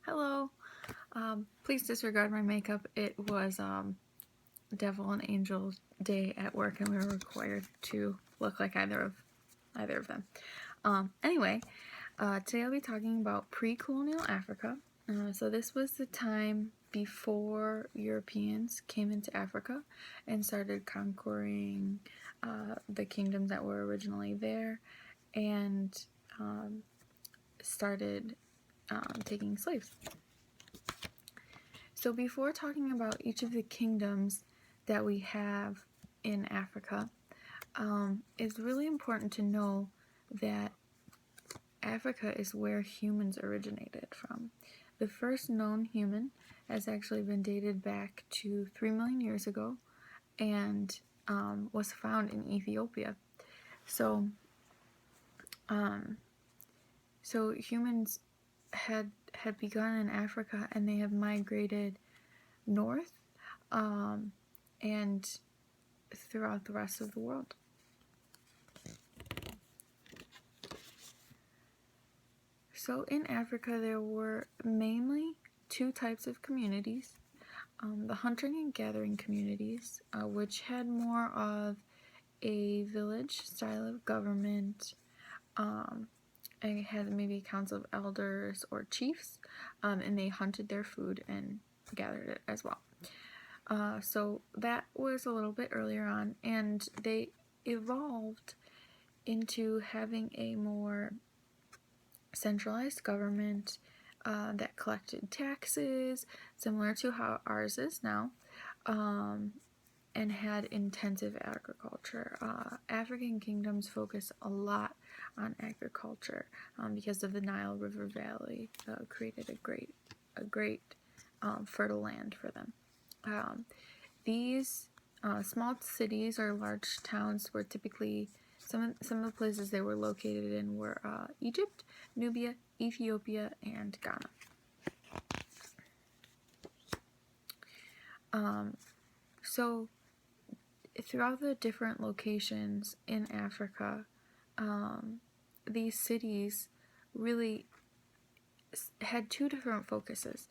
Hello. Please disregard my makeup. It was Devil and Angel Day at work, and we were required to look like either of them. Anyway, today I'll be talking about pre-colonial Africa. So this was the time before Europeans came into Africa and started conquering the kingdoms that were originally there, and started taking slaves. So before talking about each of the kingdoms that we have in Africa, it's really important to know that Africa is where humans originated from. The first known human has actually been dated back to 3 million years ago and was found in Ethiopia. So humans had begun in Africa, and they have migrated north and throughout the rest of the world. So in Africa, there were mainly two types of communities. The hunting and gathering communities, which had more of a village style of government. It had maybe a council of elders or chiefs, and they hunted their food and gathered it as well. So that was a little bit earlier on, and they evolved into having a more centralized government that collected taxes, similar to how ours is now, and had intensive agriculture. African kingdoms focus a lot on agriculture because of the Nile River Valley created a great fertile land for them. These small cities or large towns were typically some of the places they were located in were Egypt, Nubia, Ethiopia, and Ghana. So throughout the different locations in Africa, these cities really had two different focuses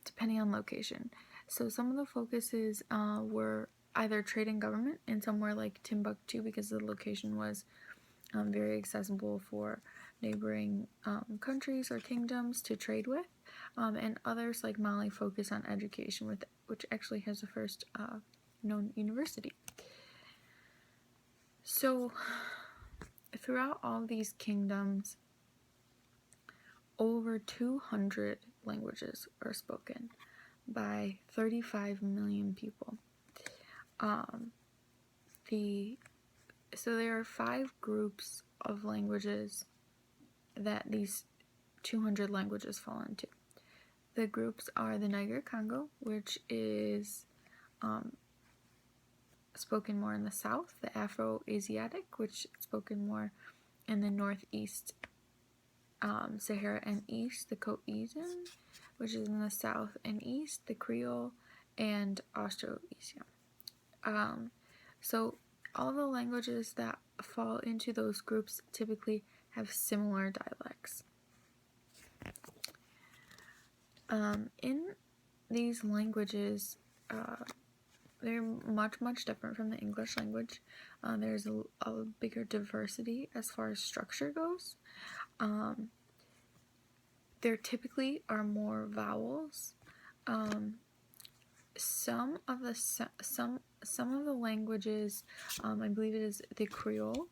depending on location. So some of the focuses were either trade and government in somewhere like Timbuktu, because the location was very accessible for neighboring countries or kingdoms to trade with, and others like Mali focus on education, which actually has the first known university. So throughout all these kingdoms, over 200 languages are spoken by 35 million people. So there are 5 groups of languages that these 200 languages fall into. The groups are the Niger-Congo, which is spoken more in the south, the Afro-Asiatic, which is spoken more in the northeast, Sahara and east, the Caucasian, which is in the south and east, the Creole, and Austroasian. So all the languages that fall into those groups typically have similar dialects. In these languages, they're much different from the English language. There's a bigger diversity as far as structure goes. There typically are more vowels. Some of the languages, I believe it is the Creole.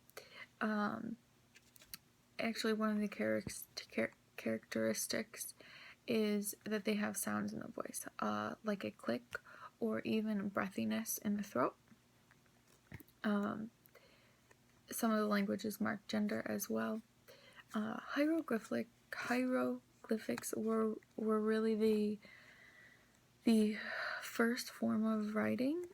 Actually, one of the characteristics is that they have sounds in the voice, like a click or even breathiness in the throat. Some of the languages mark gender as well. Hieroglyphics were really the first form of writing,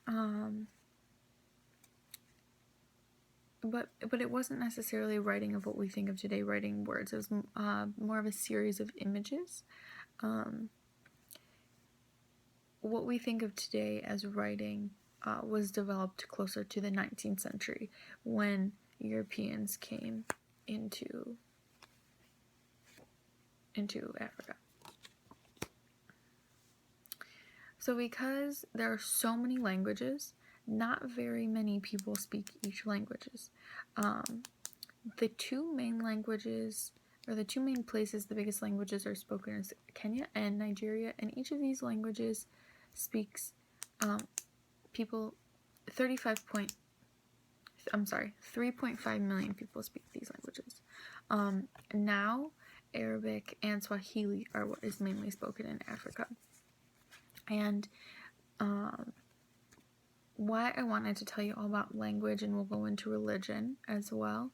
but it wasn't necessarily writing of what we think of today, writing words. It was more of a series of images. What we think of today as writing was developed closer to the 19th century when Europeans came into Africa. So because there are so many languages, not very many people speak each languages. The two main languages, or the two main places the biggest languages are spoken is Kenya and Nigeria, and each of these languages speaks people 3.5 million people speak these languages. Now, Arabic and Swahili are what is mainly spoken in Africa. And why I wanted to tell you all about language, and we'll go into religion as well,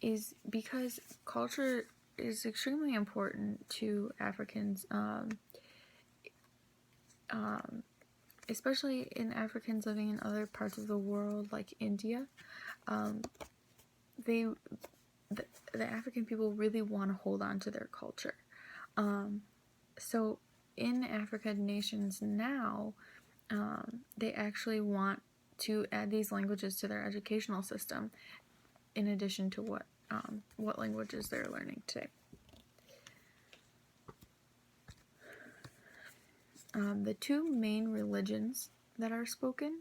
is because culture is extremely important to Africans, especially in Africans living in other parts of the world like India. The African people really want to hold on to their culture. So in African nations now, they actually want to add these languages to their educational system, in addition to what languages they're learning today. The two main religions that are spoken,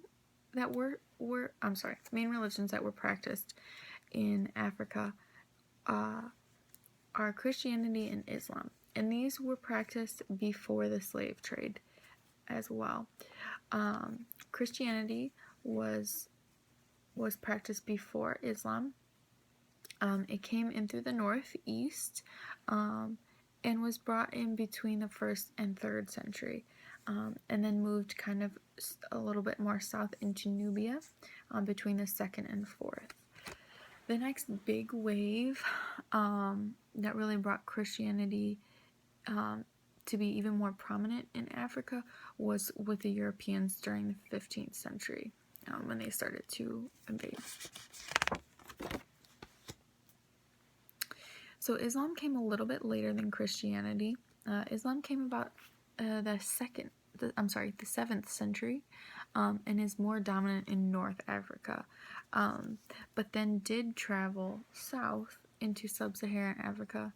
main religions that were practiced in Africa are Christianity and Islam. And these were practiced before the slave trade as well. Christianity was practiced before Islam. It came in through the northeast and was brought in between the 1st and 3rd century, and then moved kind of a little bit more south into Nubia between the 2nd and 4th. The next big wave that really brought Christianity to be even more prominent in Africa was with the Europeans during the 15th century when they started to invade. So Islam came a little bit later than Christianity. Islam came about the 7th century, and is more dominant in North Africa, but then did travel south into sub-Saharan Africa.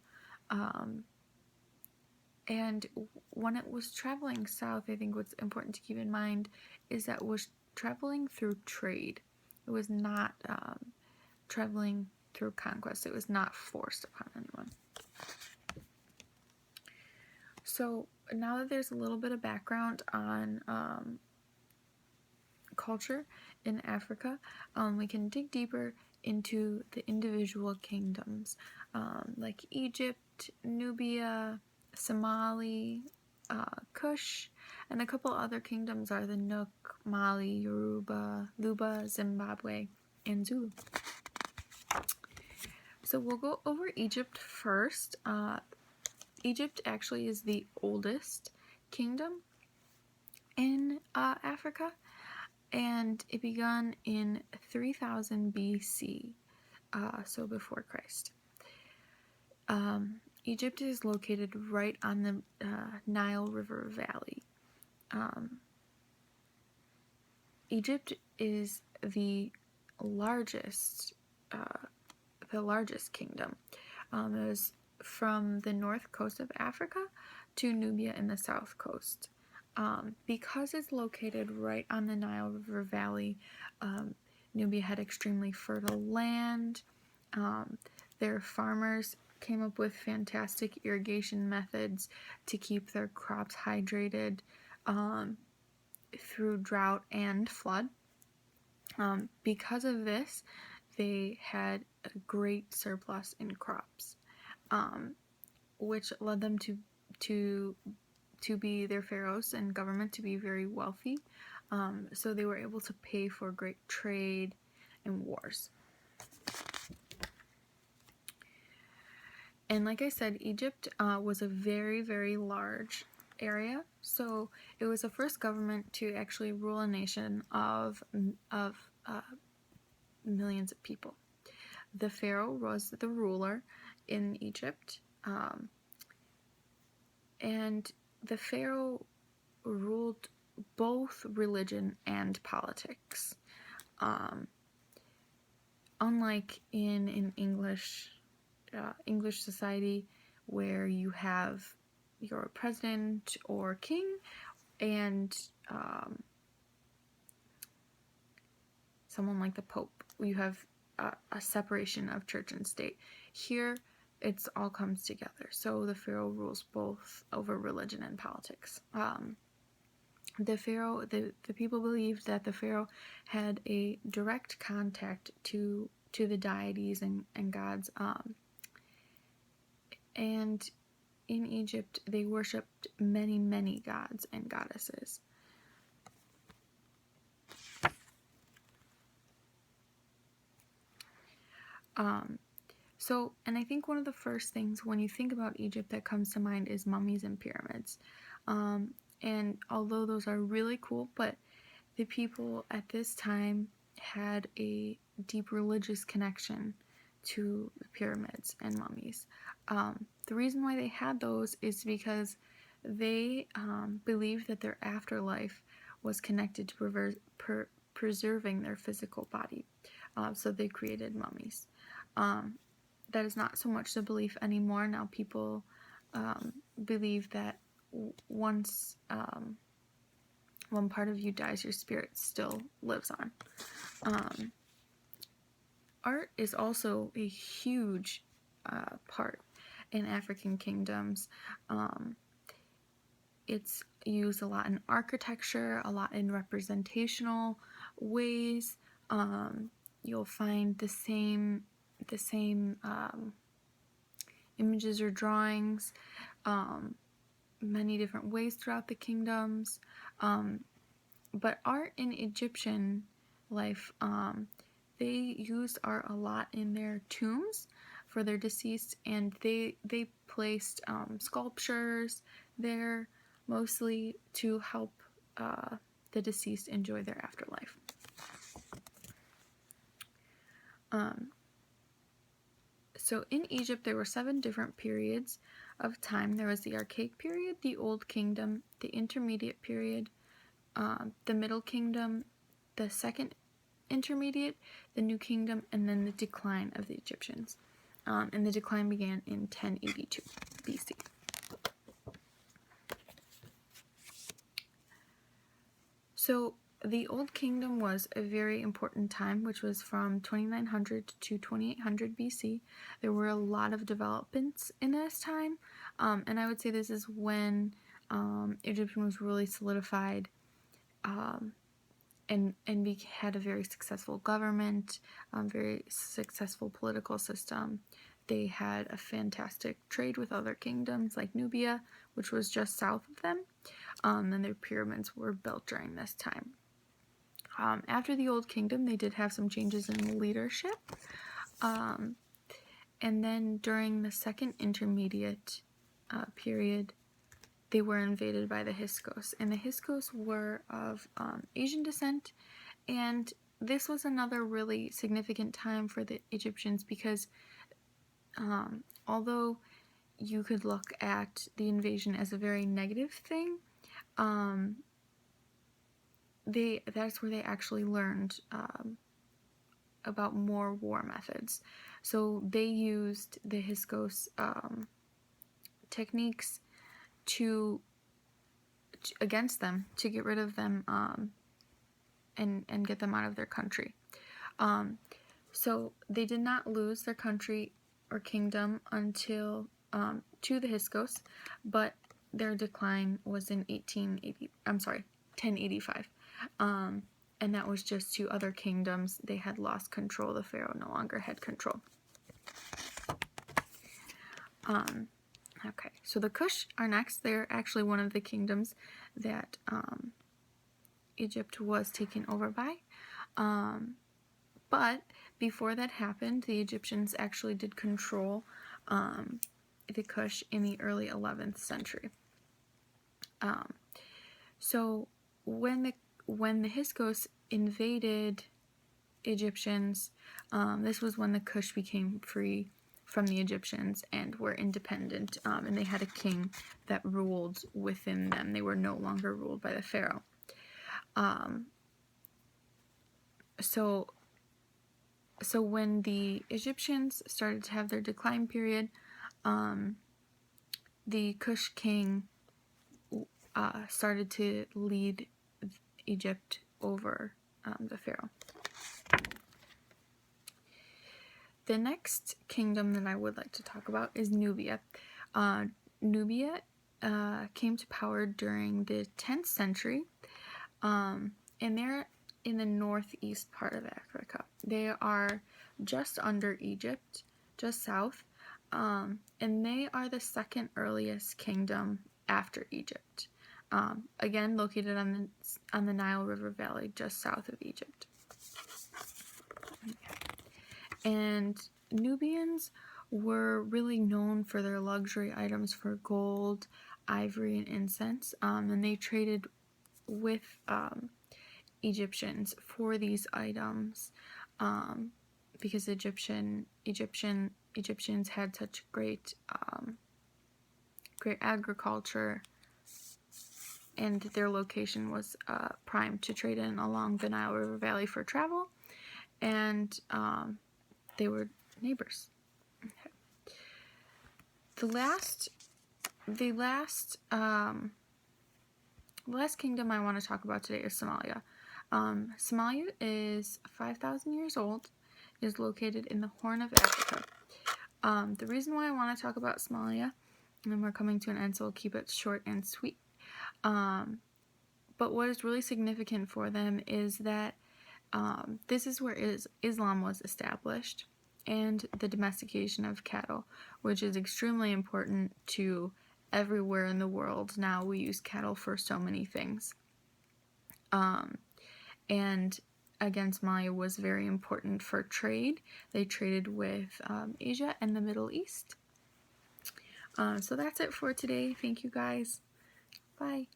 And when it was traveling south, I think what's important to keep in mind is that it was traveling through trade. It was not traveling through conquest. It was not forced upon anyone. So now that there's a little bit of background on culture in Africa, we can dig deeper into the individual kingdoms, like Egypt, Nubia, Somali, Kush, and a couple other kingdoms are the Nook, Mali, Yoruba, Luba, Zimbabwe, and Zulu. So we'll go over Egypt first. Egypt actually is the oldest kingdom in Africa, and it began in 3000 BC, so before Christ. Egypt is located right on the Nile River Valley. Egypt is the largest kingdom. It was from the north coast of Africa to Nubia in the south coast. Because it's located right on the Nile River Valley, Nubia had extremely fertile land. Their farmers came up with fantastic irrigation methods to keep their crops hydrated through drought and flood. Because of this, they had a great surplus in crops, which led them to be their pharaohs and government to be very wealthy. So they were able to pay for great trade and wars. And like I said, Egypt was a very, very large area. So it was the first government to actually rule a nation of millions of people. The pharaoh was the ruler in Egypt, and the pharaoh ruled both religion and politics. Unlike in English society, where you have your president or king, and someone like the Pope. You have a separation of church and state. Here, it's all comes together. So the pharaoh rules both over religion and politics. The pharaoh, the people believed that the pharaoh had a direct contact to the deities and gods. And in Egypt, they worshipped many, many gods and goddesses. So, and I think one of the first things when you think about Egypt that comes to mind is mummies and pyramids. And although those are really cool, but the people at this time had a deep religious connection to the pyramids and mummies. The reason why they had those is because they believed that their afterlife was connected to preserving their physical body. So they created mummies. That is not so much the belief anymore. Now people believe that once one part of you dies, your spirit still lives on. Art is also a huge part in African kingdoms. It's used a lot in architecture, a lot in representational ways. You'll find the same images or drawings many different ways throughout the kingdoms. But art in Egyptian life, they used art a lot in their tombs for their deceased, and they placed sculptures there mostly to help the deceased enjoy their afterlife. So in Egypt, there were 7 different periods of time. There was the Archaic period, the Old Kingdom, the Intermediate period, the Middle Kingdom, the Second Intermediate, the New Kingdom, and then the decline of the Egyptians. And the decline began in 1082 BC. So the Old Kingdom was a very important time, which was from 2900 to 2800 BC. There were a lot of developments in this time, and I would say this is when Egyptian was really solidified, and had a very successful government, very successful political system. They had a fantastic trade with other kingdoms like Nubia, which was just south of them, and their pyramids were built during this time. After the Old Kingdom, they did have some changes in leadership. And then during the Second Intermediate period, they were invaded by the Hyksos. And the Hyksos were of Asian descent. And this was another really significant time for the Egyptians because although you could look at the invasion as a very negative thing, that's where they actually learned about more war methods. So they used the Hyksos techniques against them, to get rid of them and get them out of their country. So they did not lose their country or kingdom until to the Hyksos, but their decline was in 1085. And that was just to other kingdoms. They had lost control. The pharaoh no longer had control. Okay, so the Kush are next. They're actually one of the kingdoms that Egypt was taken over by. But before that happened, the Egyptians actually did control the Kush in the early 11th century. So when the Hyksos invaded Egyptians, this was when the Kush became free from the Egyptians and were independent, and they had a king that ruled within them. They were no longer ruled by the pharaoh. So when the Egyptians started to have their decline period, the Kush king started to lead Egypt over the pharaoh. The next kingdom that I would like to talk about is Nubia. Nubia came to power during the 10th century, and they're in the northeast part of Africa. They are just under Egypt, just south, and they are the second earliest kingdom after Egypt. Again, located on the Nile River Valley, just south of Egypt. And Nubians were really known for their luxury items for gold, ivory, and incense, and they traded with Egyptians for these items because Egyptians had such great agriculture, and their location was prime to trade in along the Nile River Valley for travel, and they were neighbors. Okay. The last kingdom I want to talk about today is Somalia. Somalia is 5,000 years old. It is located in the Horn of Africa. The reason why I want to talk about Somalia, and we're coming to an end, so I'll keep it short and sweet. But what is really significant for them is that this is where Islam was established, and the domestication of cattle, which is extremely important to everywhere in the world. Now we use cattle for so many things. And again, Somalia was very important for trade. They traded with Asia and the Middle East. So that's it for today. Thank you guys. Bye.